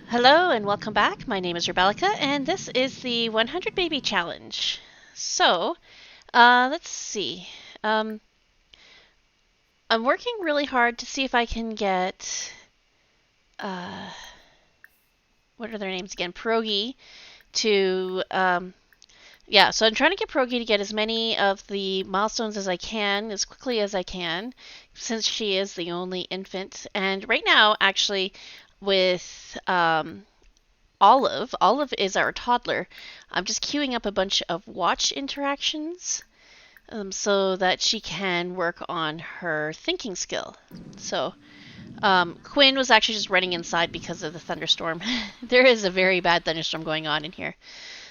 Hello and welcome back. My name is Rebecca, and this is the 100 Baby Challenge. So, let's see. Um, I'm working really hard to see if I can get, uh, what are their names again? Pierogi to, yeah, so I'm trying to get Pierogi to get as many of the milestones as I can, as quickly as I can, since she is the only infant. And right now, actually, with, Olive. Olive is our toddler. I'm just queuing up a bunch of watch interactions so that she can work on her thinking skill. So, Quinn was actually just running inside because of the thunderstorm. There is a very bad thunderstorm going on in here.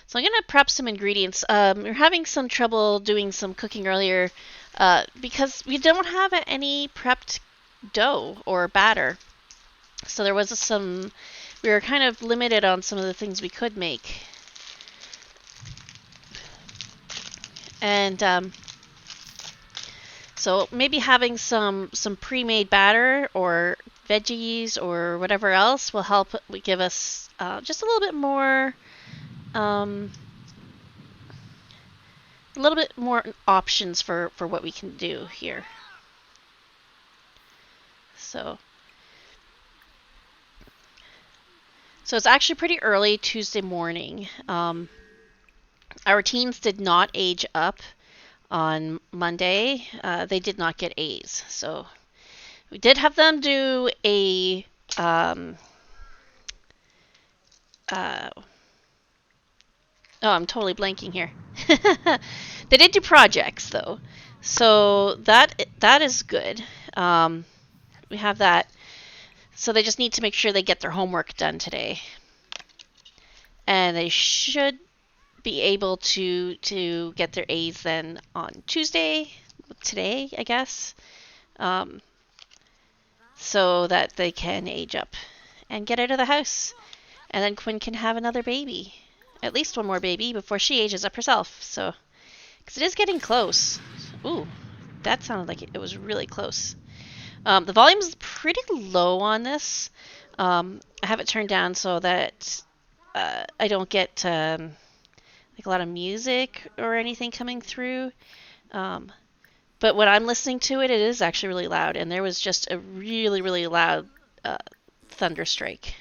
So, I'm going to prep some ingredients. We're having some trouble doing some cooking earlier because we don't have any prepped dough or batter. So, we were kind of limited on some of the things we could make. And so maybe having some pre-made batter or veggies or whatever else will help give us just um, a little bit more options for what we can do here. So, so it's actually pretty early Tuesday morning. Our teens did not age up on Monday. They did not get A's. So we did have them do a uh, oh, I'm totally blanking here. They did do projects though, so that is good. We have that. So they just need to make sure they get their homework done today, and they should be able to get their A's then on Tuesday, today I guess, um, so that they can age up and get out of the house, and then Quinn can have another baby, at least one more baby before she ages up herself. So, because it is getting close. Ooh, that sounded like it was really close. The volume is pretty low on this. I have it turned down so that I don't get like a lot of music or anything coming through. Um, but when I'm listening to it, it is actually really loud, and there was just a really, really loud uh, thunder strike.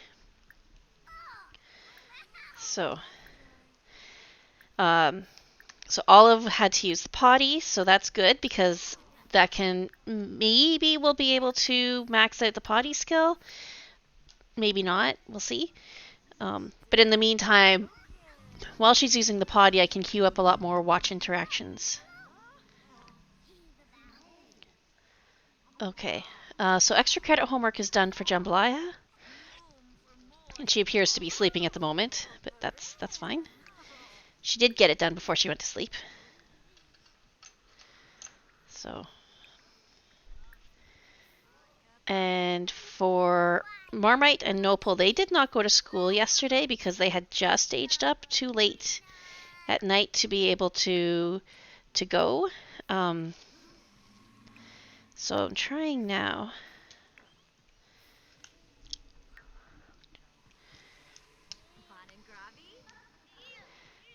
So, um, so Olive had to use the potty, so that's good because that can maybe we'll be able to max out the potty skill. Maybe not. We'll see. But in the meantime, while she's using the potty, I can queue up a lot more watch interactions. Okay. So extra credit homework is done for Jambalaya, and she appears to be sleeping at the moment, but that's fine. She did get it done before she went to sleep. So, and for Marmite and Nopal, they did not go to school yesterday because they had just aged up too late at night to be able to go. Um, so I'm trying now.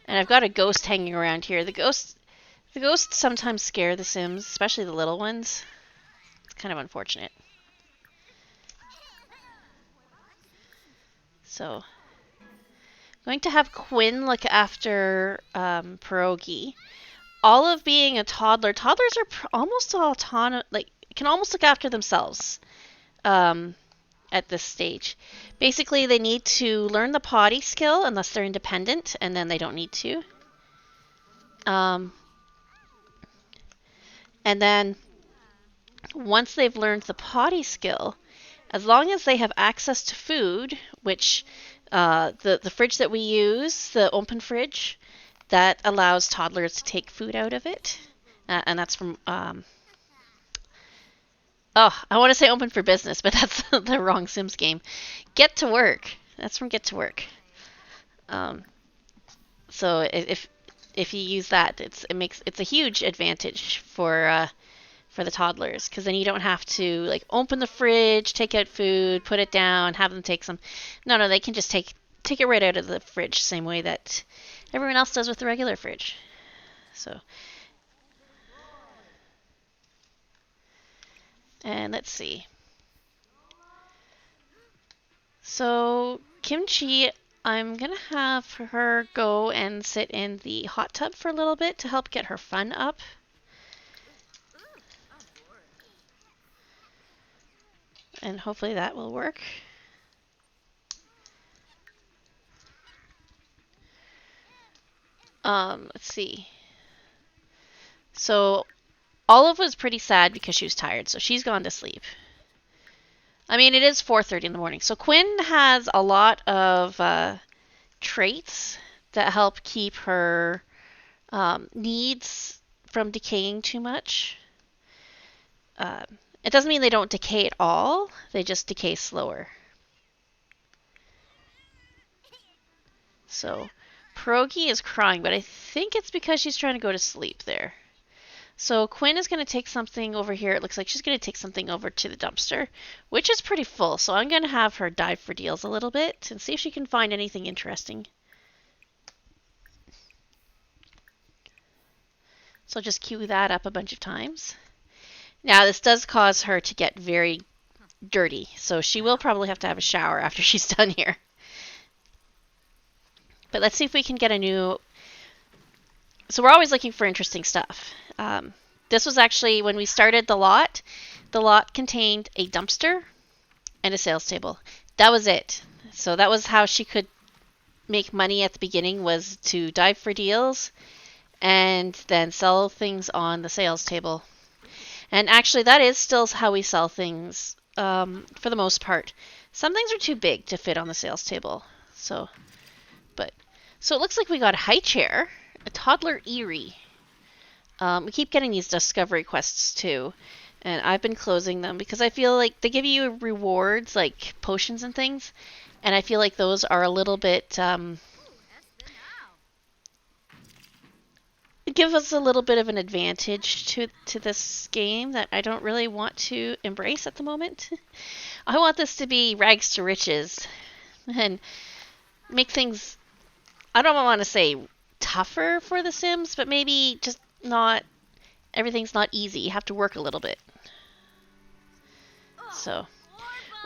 And I've got a ghost hanging around here. The ghosts sometimes scare the Sims, especially the little ones. It's kind of unfortunate. So, going to have Quinn look after Pierogi. Olive being a toddler, toddlers are almost autonomous, like can almost look after themselves um, at this stage. Basically, they need to learn the potty skill unless they're independent, and then they don't need to. Um, and then once they've learned the potty skill, as long as they have access to food, which the fridge that we use, the open fridge, that allows toddlers to take food out of it, and that's from oh, I want to say open for business, but that's the wrong Sims game. Get to work. That's from Get to Work. Um, so if you use that, it's a huge advantage for for the toddlers, because then you don't have to like open the fridge, take out food, put it down, have them take some. No, they can just take it right out of the fridge, same way that everyone else does with the regular fridge. So, and let's see. So Kimchi, I'm gonna have her go and sit in the hot tub for a little bit to help get her fun up. And hopefully that will work. Let's see. So Olive was pretty sad because she was tired, so she's gone to sleep. I mean, it is 4:30 in the morning. So Quinn has a lot of traits that help keep her needs from decaying too much. It doesn't mean they don't decay at all. They just decay slower. So Pierogi is crying, but I think it's because she's trying to go to sleep there. So Quinn is going to take something over here. It looks like she's going to take something over to the dumpster, which is pretty full. So I'm going to have her dive for deals a little bit and see if she can find anything interesting. So just cue that up a bunch of times. Now this does cause her to get very dirty, so she will probably have to have a shower after she's done here. But let's see if we can get a new... So we're always looking for interesting stuff. This was actually, when we started the lot contained a dumpster and a sales table. That was it. So that was how she could make money at the beginning, was to dive for deals and then sell things on the sales table. And actually that is still how we sell things for the most part. Some things are too big to fit on the sales table. So it looks like we got a high chair, a toddler Eerie. We keep getting these discovery quests too, and I've been closing them because I feel like they give you rewards like potions and things, and I feel like those are a little bit give us a little bit of an advantage to this game that I don't really want to embrace at the moment. I want this to be rags to riches and make things, I don't want to say tougher for the Sims, but maybe just not, everything's not easy. You have to work a little bit. So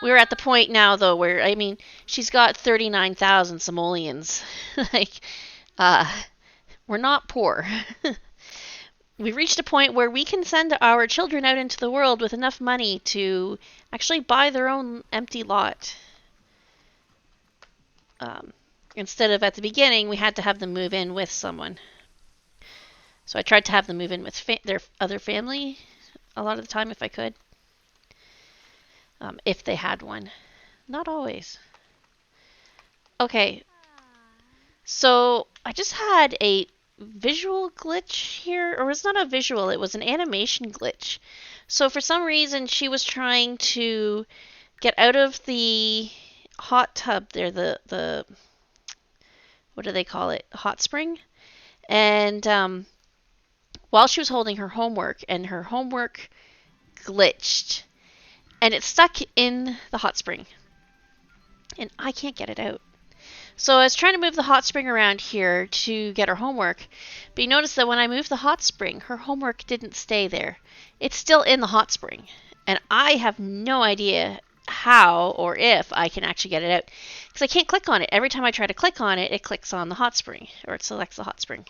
we're at the point now though where, I mean, she's got 39,000 simoleons. Like, we're not poor. We've reached a point where we can send our children out into the world with enough money to actually buy their own empty lot. Instead of at the beginning, we had to have them move in with someone. So I tried to have them move in with their other family a lot of the time if I could. If they had one. Not always. Okay. So I just had a visual glitch here, or it's not a visual, it was an animation glitch. So for some reason she was trying to get out of the hot tub there, the what do they call it? Hot spring. And while she was holding her homework, and her homework glitched and it stuck in the hot spring. And I can't get it out. So I was trying to move the hot spring around here to get her homework, but you notice that when I moved the hot spring, her homework didn't stay there. It's still in the hot spring, and I have no idea how or if I can actually get it out, because I can't click on it. Every time I try to click on it, it clicks on the hot spring, or it selects the hot spring.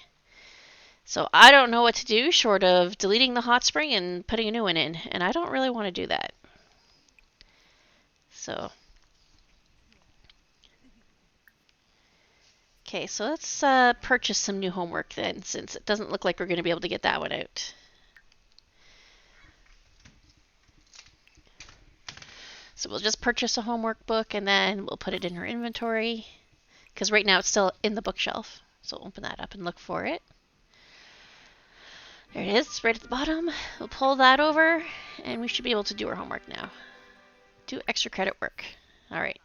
So I don't know what to do short of deleting the hot spring and putting a new one in, and I don't really want to do that. So... Okay, so let's purchase some new homework then, since it doesn't look like we're going to be able to get that one out. So we'll just purchase a homework book and then we'll put it in her inventory, because right now it's still in the bookshelf. So open that up and look for it. There it is, right at the bottom. We'll pull that over and we should be able to do our homework now. Do extra credit work. All right.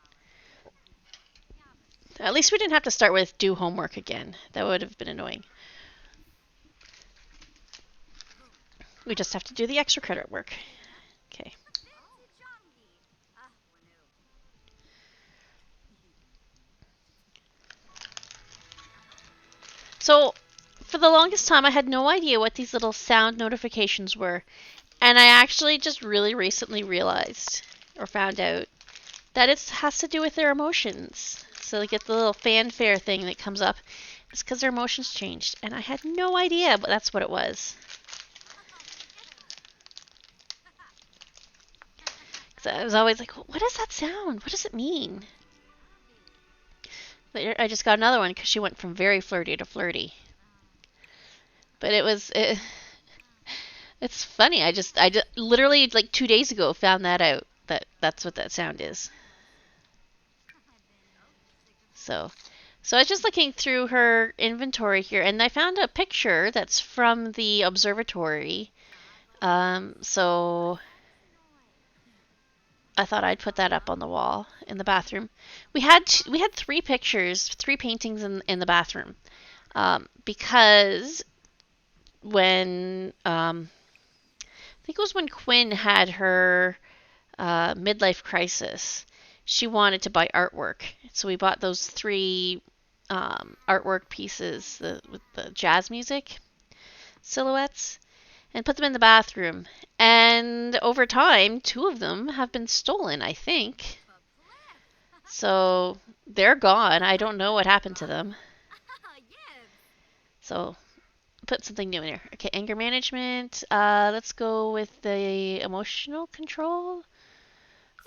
At least we didn't have to start with do homework again. That would have been annoying. We just have to do the extra credit work. Okay. So, for the longest time, I had no idea what these little sound notifications were. And I actually just really recently realized or found out that it has to do with their emotions. So they get the little fanfare thing that comes up. It's because their emotions changed. And I had no idea, but that's what it was. So I was always like, what is that sound? What does it mean? But I just got another one because she went from very flirty to flirty. But it's funny. I just literally like 2 days ago found that out that that's what that sound is. So, so I was just looking through her inventory here, and I found a picture that's from the observatory. So I thought I'd put that up on the wall in the bathroom. We had three pictures, three paintings in the bathroom, because when I think it was when Quinn had her midlife crisis, she wanted to buy artwork, so we bought those three artwork pieces with the jazz music silhouettes and put them in the bathroom. And over time, two of them have been stolen, I think. So they're gone. I don't know what happened to them. So put something new in here. Okay, anger management. Let's go with the emotional control.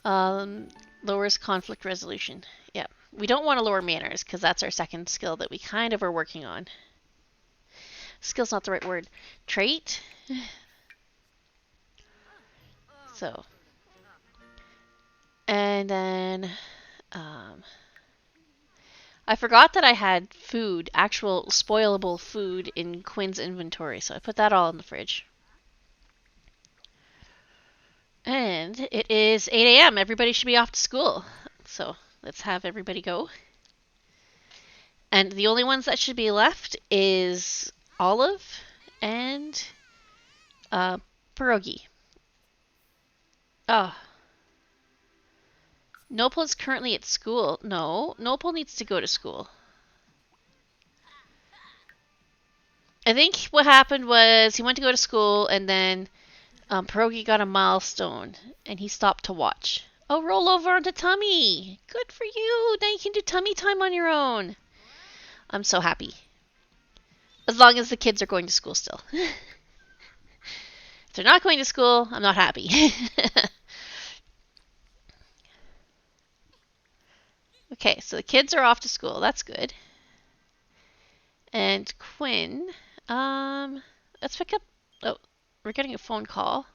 Um, Lowers conflict resolution. Yeah, we don't want to lower manners because that's our second skill that we kind of are working on. Skill's not the right word. Trait. So, and then I forgot that I had food, actual spoilable food in Quinn's inventory, so I put that all in the fridge. And it is 8 a.m. Everybody should be off to school. So let's have everybody go. And the only ones that should be left is Olive and Pierogi. Oh. Nopal is currently at school. No, Nopal needs to go to school. I think what happened was he went to go to school and then Pierogi got a milestone and he stopped to watch. Oh, roll over onto tummy. Good for you. Now you can do tummy time on your own. I'm so happy. As long as the kids are going to school still. If they're not going to school, I'm not happy. Okay, so the kids are off to school. That's good. And Quinn, let's pick up. Oh, we're getting a phone call.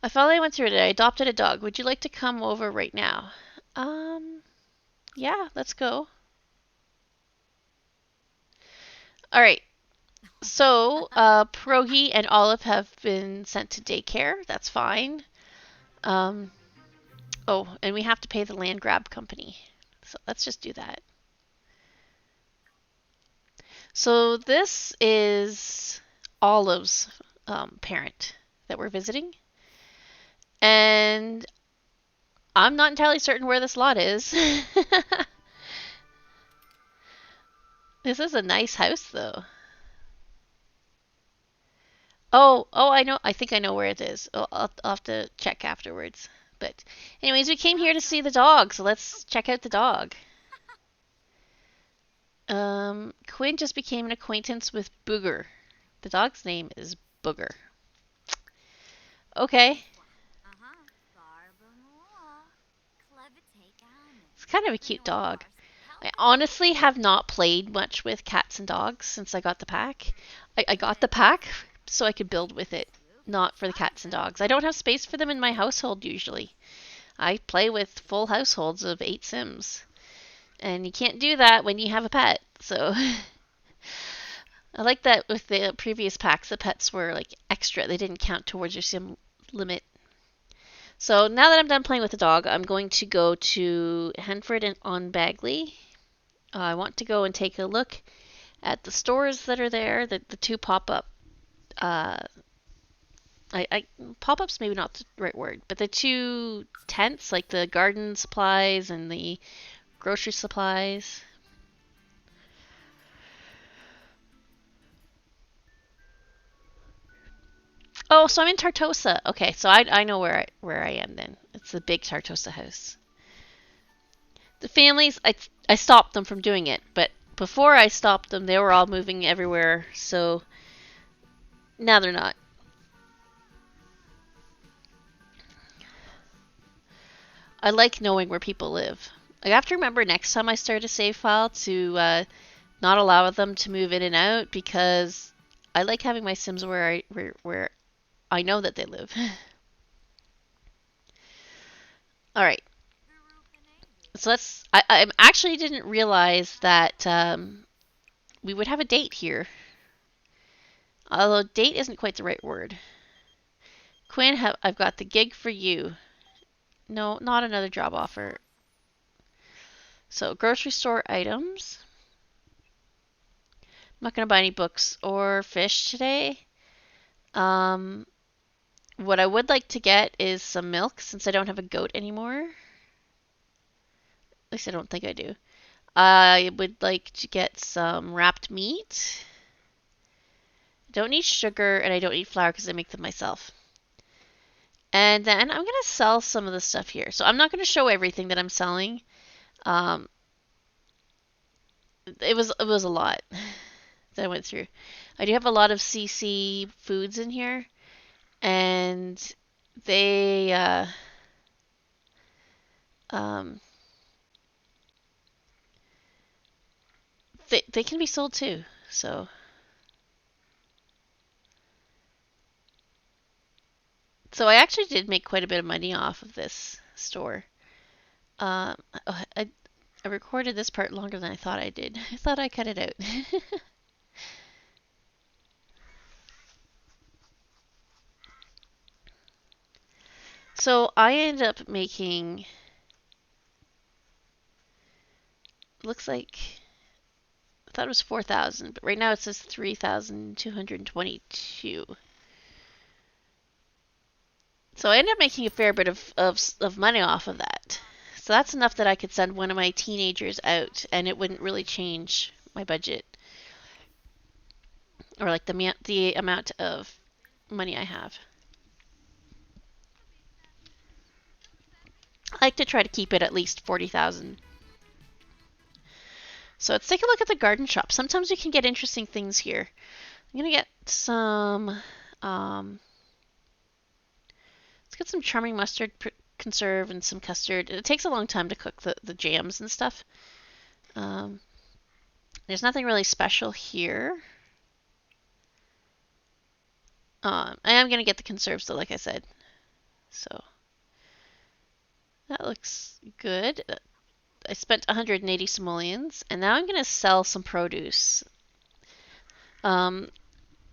I finally went through it. I adopted a dog. Would you like to come over right now? Yeah, let's go. All right. So, Pierogi and Olive have been sent to daycare. That's fine. Oh, and we have to pay the land grab company. So let's just do that. So this is Olive's parent that we're visiting. And I'm not entirely certain where this lot is. This is a nice house, though. Oh, I know. I think I know where it is. I'll have to check afterwards. But anyways, we came here to see the dog, so let's check out the dog. Quinn just became an acquaintance with Booger. The dog's name is Booger. Okay. It's kind of a cute dog. I honestly have not played much with cats and dogs since I got the pack. I got the pack so I could build with it, not for the cats and dogs. I don't have space for them in my household usually. I play with full households of 8 Sims. And you can't do that when you have a pet. So I like that with the previous packs, the pets were like extra. They didn't count towards your sim limit. So now that I'm done playing with the dog, I'm going to go to Henford and on Bagley. I want to go and take a look at the stores that are there, the two pop-up I pop-ups maybe not the right word, but the two tents, like the garden supplies and the grocery supplies. Oh, so I'm in Tartosa. Okay, so I know where I am then. It's the big Tartosa house. The families, I stopped them from doing it, but before I stopped them, they were all moving everywhere. So now they're not. I like knowing where people live. I have to remember next time I start a save file to not allow them to move in and out because I like having my Sims where I know that they live. All right. So I actually didn't realize that we would have a date here. Although date isn't quite the right word. Quinn, I've got the gig for you. No, not another job offer. So grocery store items. I'm not gonna buy any books or fish today. Um, what I would like to get is some milk since I don't have a goat anymore. At least I don't think I do. I would like to get some wrapped meat. I don't need sugar and I don't need flour because I make them myself. And then I'm going to sell some of the stuff here. So I'm not going to show everything that I'm selling. Um, it was a lot that I went through. I do have a lot of CC foods in here, and they um, they can be sold too. So I actually did make quite a bit of money off of this store. Um, I recorded this part longer than I thought I did. I thought I cut it out. So I ended up making, looks like, I thought it was 4,000, but right now it says 3,222. So I ended up making a fair bit of money off of that. So that's enough that I could send one of my teenagers out and it wouldn't really change my budget or like the amount of money I have. I like to try to keep it at least 40,000. So let's take a look at the garden shop. Sometimes we can get interesting things here. I'm gonna get some. Let's get some charming mustard conserve and some custard. It takes a long time to cook the jams and stuff. Um, there's nothing really special here. I am gonna get the conserves though, like I said. So that looks good. I spent 180 simoleons, and now I'm gonna sell some produce. Um,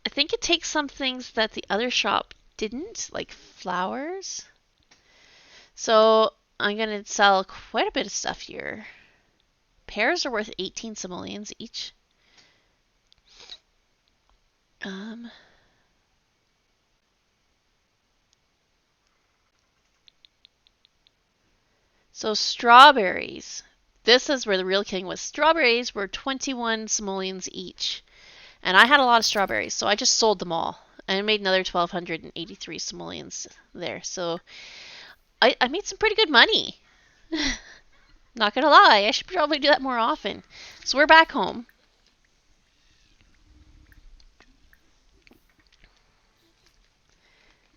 I think it takes some things that the other shop didn't, like flowers. So I'm gonna sell quite a bit of stuff here. Pears are worth 18 simoleons each. Um, so strawberries. This is where the real king was. Strawberries were 21 simoleons each. And I had a lot of strawberries, so I just sold them all. And I made another 1,283 simoleons there. So I made some pretty good money. Not gonna lie, I should probably do that more often. So we're back home.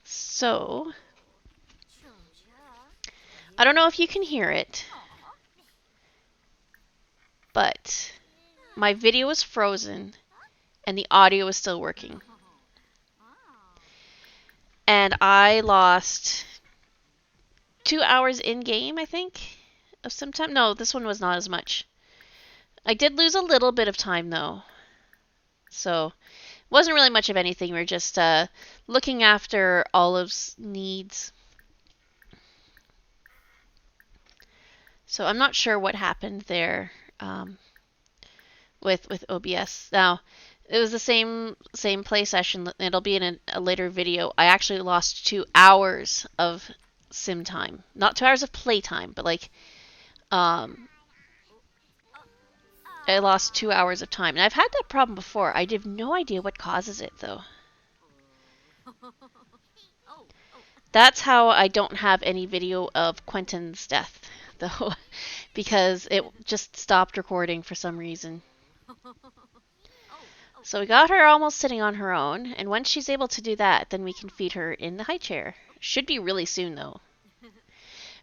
So I don't know if you can hear it, but my video is frozen and the audio is still working. And I lost 2 hours in game, I think, of some time. No, this one was not as much. I did lose a little bit of time though. So it wasn't really much of anything. We were just looking after Olive's needs. So I'm not sure what happened there with OBS. Now, It was the same play session. It'll be in a later video. I actually lost 2 hours of sim time. Not 2 hours of play time, but like um I lost 2 hours of time. And I've had that problem before. I have no idea what causes it though. That's how I don't have any video of Quentin's death though, because it just stopped recording for some reason. So we got her almost sitting on her own, and once she's able to do that, then we can feed her in the high chair. Should be really soon though.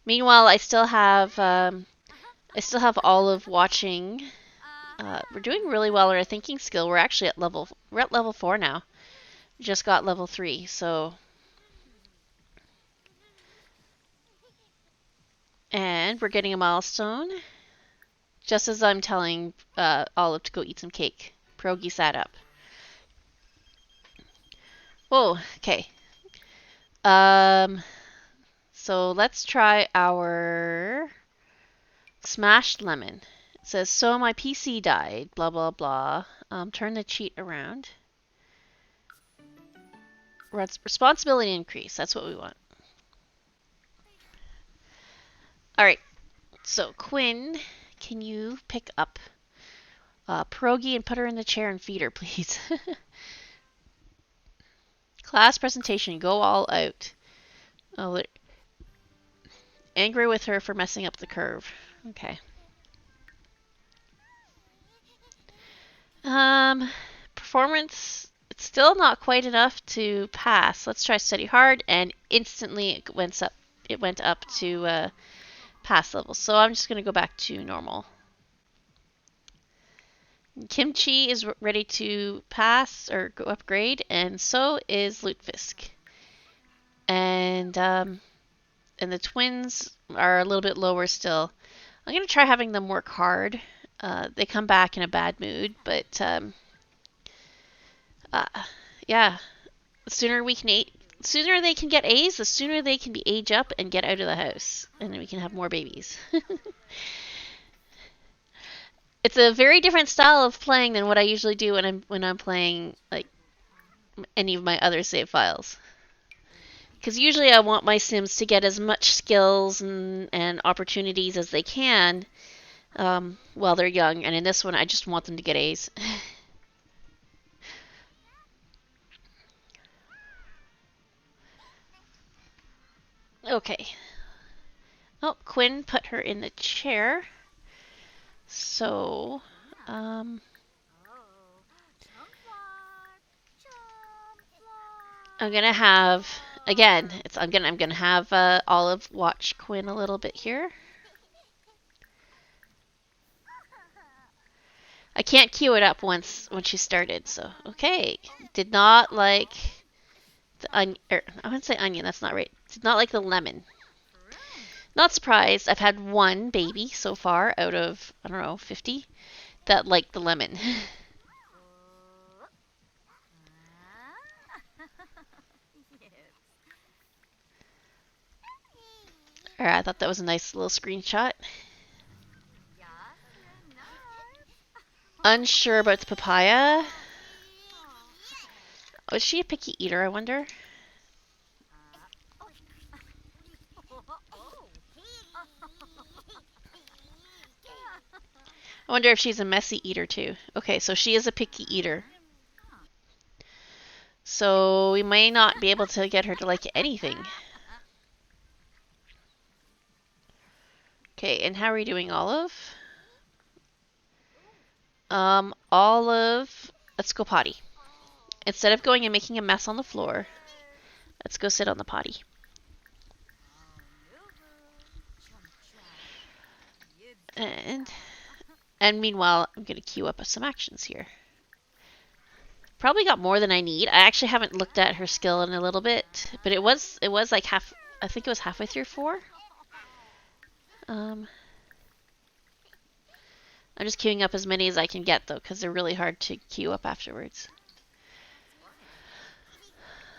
Meanwhile, I still have Olive watching. We're doing really well in our thinking skill. We're at level 4 now. We just got level 3, so. And we're getting a milestone. Just as I'm telling Olive to go eat some cake. Pierogi sat up. Whoa, okay. So let's try our smashed lemon. It says, so my PC died, blah, blah, blah. Turn the cheat around. Responsibility increase, that's what we want. Alright, so Quinn, can you pick up Pierogi and put her in the chair and feed her, please? Class presentation, go all out. Oh, angry with her for messing up the curve. Okay. Performance, it's still not quite enough to pass. Let's try study hard, and instantly it went up. It went up to pass level. So I'm just gonna go back to normal. Kimchi is ready to pass or go upgrade, and so is Lutefisk. And the twins are a little bit lower still. I'm gonna try having them work hard. They come back in a bad mood, but yeah, the sooner they can get A's, the sooner they can be age up and get out of the house, and we can have more babies. It's a very different style of playing than what I usually do when I'm playing like any of my other save files. Because usually I want my Sims to get as much skills and opportunities as they can while they're young, and in this one I just want them to get A's. Okay. Oh, Quinn put her in the chair. So, I'm gonna have again. I'm gonna have Olive watch Quinn a little bit here. I can't queue it up when she started. So okay, did not like the onion. I wouldn't say onion. That's not right. Did not like the lemon. Not surprised. I've had one baby so far out of, I don't know, 50 that liked the lemon. Alright, I thought that was a nice little screenshot. Unsure about the papaya. Oh, is she a picky eater, I wonder? I wonder if she's a messy eater too. Okay, so she is a picky eater. So we may not be able to get her to like anything. Okay, and how are we doing, Olive? Olive, let's go potty. Instead of going and making a mess on the floor, let's go sit on the potty. And meanwhile, I'm going to queue up some actions here. Probably got more than I need. I actually haven't looked at her skill in a little bit, but it was like half. I think it was halfway through 4. I'm just queuing up as many as I can get though, because they're really hard to queue up afterwards.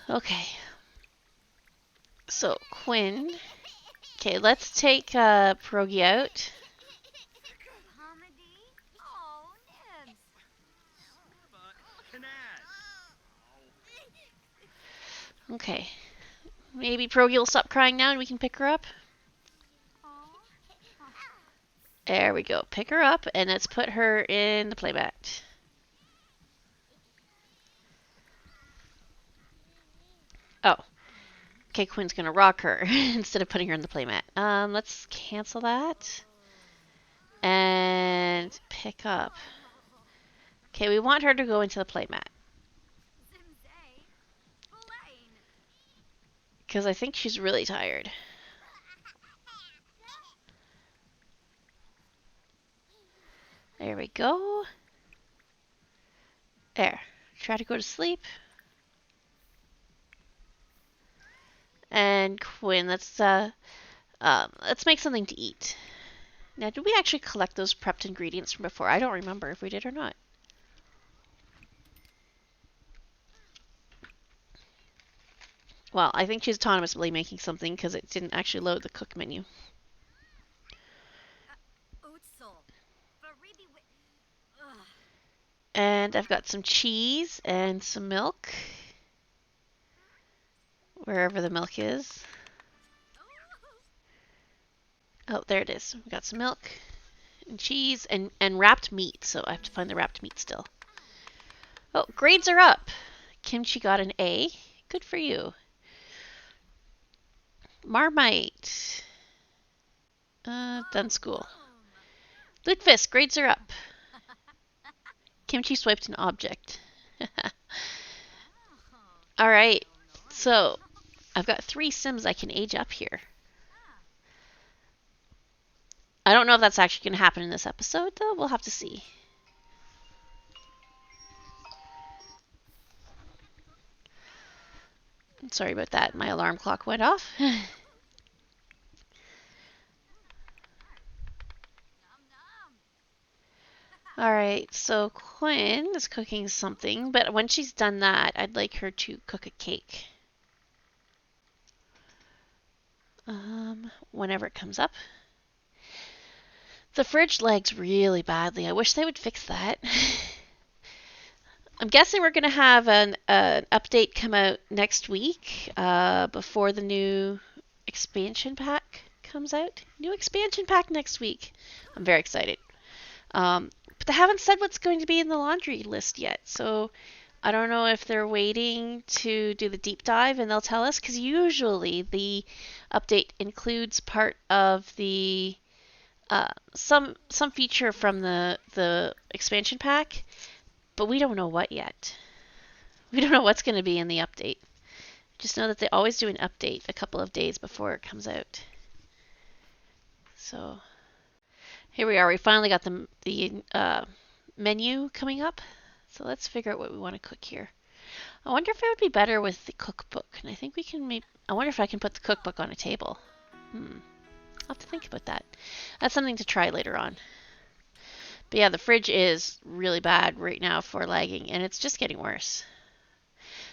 Okay. So Quinn. Okay, let's take Pierogi out. Okay. Maybe Progi will stop crying now and we can pick her up. There we go. Pick her up and let's put her in the playmat. Oh. Okay, Quinn's gonna rock her instead of putting her in the playmat. Let's cancel that. And pick up. Okay, we want her to go into the playmat. Because I think she's really tired. There we go. There. Try to go to sleep. And Quinn, let's make something to eat. Now, did we actually collect those prepped ingredients from before? I don't remember if we did or not. Well, I think she's autonomously making something because it didn't actually load the cook menu. And I've got some cheese and some milk. Wherever the milk is. Oh, there it is. We've got some milk and cheese and wrapped meat, so I have to find the wrapped meat still. Oh, grades are up. Kimchi got an A. Good for you. Marmite. Done school. Lutefisk, grades are up. Kimchi swiped an object. Alright, so I've got 3 Sims I can age up here. I don't know if that's actually going to happen in this episode, though. We'll have to see. Sorry about that. My alarm clock went off. Alright, so Quinn is cooking something, but when she's done that, I'd like her to cook a cake. Whenever it comes up. The fridge lags really badly. I wish they would fix that. I'm guessing we're going to have an update come out next week before the new expansion pack comes out. New expansion pack next week. I'm very excited. But they haven't said what's going to be in the laundry list yet, so I don't know if they're waiting to do the deep dive and they'll tell us, because usually the update includes part of the some feature from the expansion pack, but we don't know what yet. We don't know what's going to be in the update. Just know that they always do an update a couple of days before it comes out. So here we are. We finally got the menu coming up. So let's figure out what we want to cook here. I wonder if it would be better with the cookbook. And I think we can maybe... I wonder if I can put the cookbook on a table. I'll have to think about that. That's something to try later on. But yeah, the fridge is really bad right now for lagging, and it's just getting worse.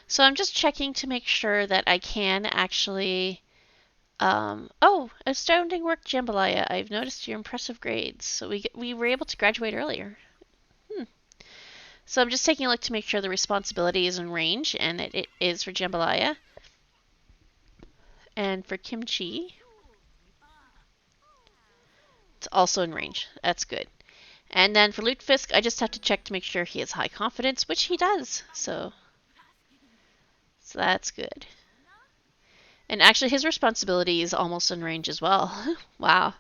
So I'm just checking to make sure that I can actually... oh, astounding work, Jambalaya. I've noticed your impressive grades. So we were able to graduate earlier. So I'm just taking a look to make sure the responsibility is in range, and it is for Jambalaya. And for Kimchi, it's also in range. That's good. And then for Lutefisk, I just have to check to make sure he has high confidence, which he does. So that's good. And actually, his responsibility is almost in range as well. Wow.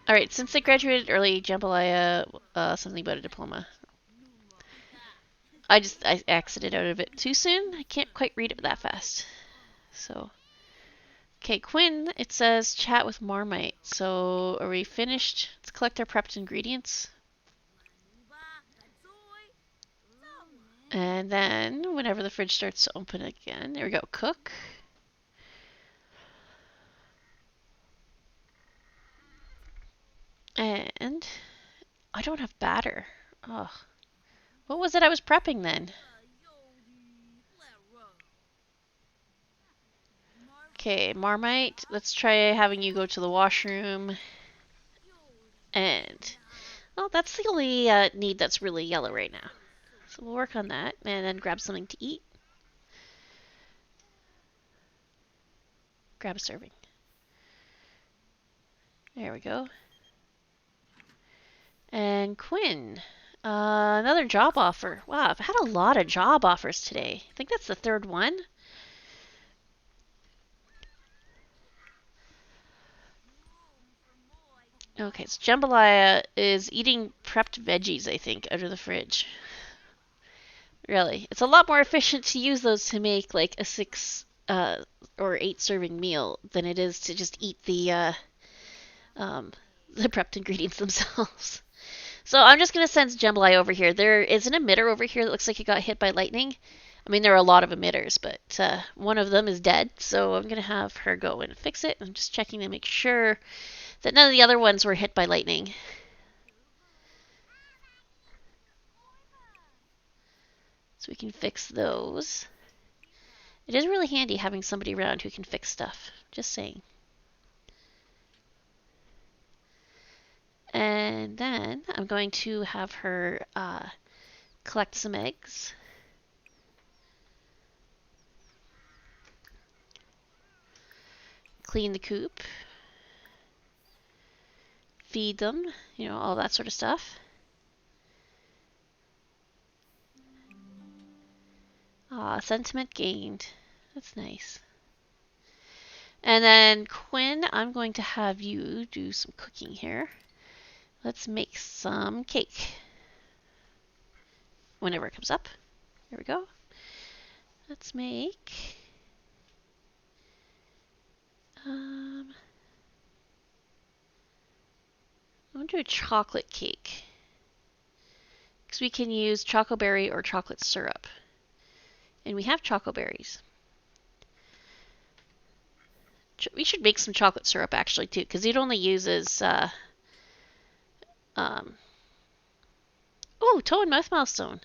Alright, since they graduated early, Jambalaya, something about a diploma. I exited out of it too soon. I can't quite read it that fast. So, okay, Quinn, it says chat with Marmite. So, are we finished? Let's collect our prepped ingredients. And then, whenever the fridge starts to open again, there we go, cook. And I don't have batter. Ugh. What was it I was prepping then? Okay, Marmite, let's try having you go to the washroom. And, oh, Well, that's the only need that's really yellow right now. So we'll work on that and then grab something to eat. Grab a serving. There we go. And Quinn, another job offer. Wow, I've had a lot of job offers today. I think that's the third one. Okay, so Jambalaya is eating prepped veggies, I think, out of the fridge. Really. It's a lot more efficient to use those to make like a 6 or 8 serving meal than it is to just eat um, the prepped ingredients themselves. So I'm just going to send Jambalaya over here. There is an emitter over here that looks like it got hit by lightning. I mean, there are a lot of emitters, but one of them is dead, so I'm going to have her go and fix it. I'm just checking to make sure that none of the other ones were hit by lightning. So we can fix those. It is really handy having somebody around who can fix stuff. Just saying. And then I'm going to have her collect some eggs. Clean the coop. Feed them, all that sort of stuff. Sentiment gained. That's nice. And then Quinn, I'm going to have you do some cooking here. Let's make some cake. Whenever it comes up. There we go. Let's make I'm going to do a chocolate cake. Because we can use chocoberry or chocolate syrup. And we have chocoberries. We should make some chocolate syrup actually too, because it only uses oh, toe and mouth milestone.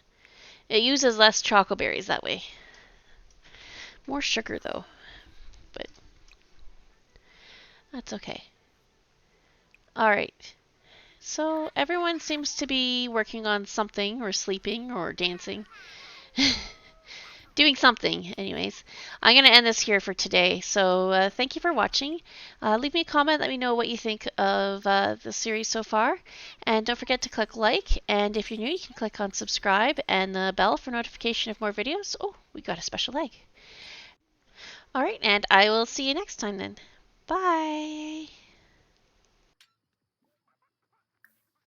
It uses less chocoberries that way. More sugar though, but that's okay. Alright, so everyone seems to be working on something or sleeping or dancing. Doing something, anyways. I'm going to end this here for today. So thank you for watching. Leave me a comment. Let me know what you think of the series so far. And don't forget to click like. And if you're new, you can click on subscribe and the bell for notification of more videos. Oh, we got a special egg. All right, and I will see you next time then. Bye.